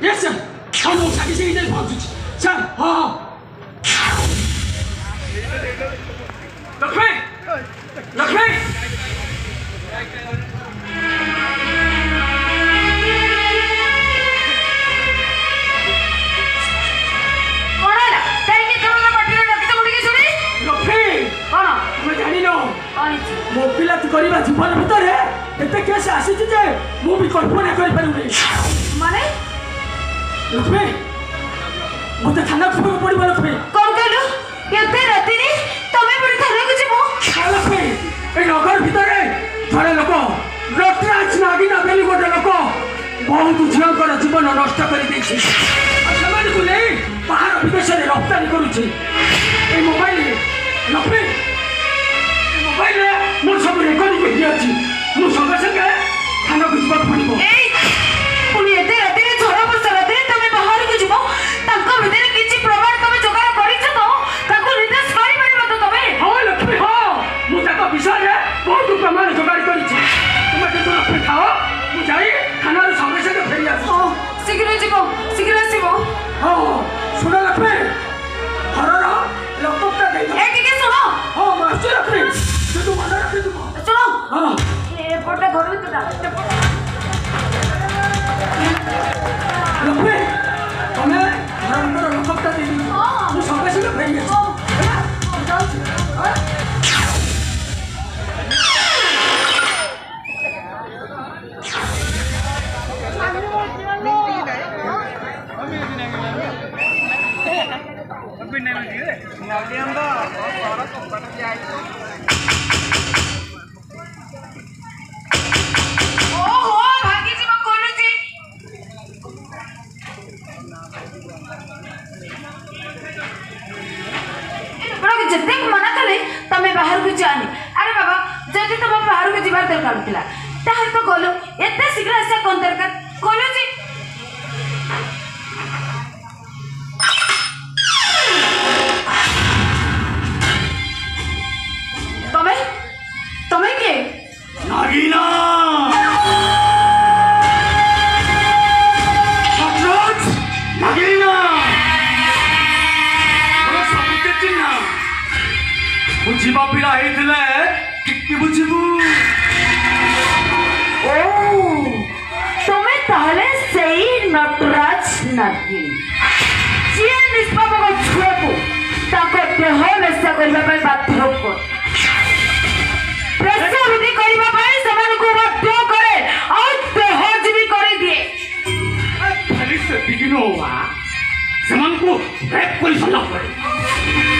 Yes, sir. ମୁଁ ସାଙ୍ଗେ ସାଙ୍ଗେ ଯାଇ ପହଞ୍ଚୁଛି ସାର୍। ହଁ ହଁ ଲକ୍ଷ୍ମୀ ଲକ୍ଷ୍ମୀ मो पिला करवा जीवन भितर एत केस आसी भी कल्पना कर माने लक्ष्मी मत थाना को पड़ो लक्ष्मी कौन कहलु एते राति रे तमे पुरी थाना को जीवो लक्ष्मी ए नगर भितर थोड़े लोक रटराज नागिना बेली गोटे लोक बहुत झील जीवन नष्ट कर बाहर विदेश में रप्तानी करुच्ची मोबाइल लक्ष्मी मोबाइल मोर सब रेकर्डिंग होई अछि मु संगे संगे थाना को जीवा पड़िबो ए पुनी एते राति रे झरा वर्षा राति रे तमे बाहर को जीवो तांको भितर किछि प्रमाण तमे जोगाड़ करिछ तो ताको निर्देश करि परिबो तो तमे हां लक्ष्मी हां मु ताको विषय रे बहुत प्रमाण जोगाड़ करिछि तुमे के तो लक्ष्मी खाओ मु जाई थाना रे संगे संगे फेरि आसो हां शीघ्र आसीबो हां सुन लक्ष्मी हरर लपकता दे ए के सुनो हां मास्टर लक्ष्मी तू मजा रखे तू चलो हां ए पोटा घर में तुदा लक्ष्मी तमे हरर लपकता दे हां मु संगे संगे फेरि आसो बाहर को जानी अरे बाबा जदि तुम बाहर को जीवार दरकार थिला ताहल तो गलो एते शीघ्र आसा कोन दरकार कोलो जी तमे के नागिना सचराज नागिना बोलो सब के चिन्ह बुझीबा पिला हेतिले किक्की बुझीबू ओ तमे ताहले सही नटराज नागिन जे निष्पाप को छुआ को ताको देह मेसा करबा पय बाध्य को प्रश्न विधि करबा पय समान को बाध्य करे और देह जीवी करे दिए खाली से बिगिनो हुआ समान को रेप कर सला पड़े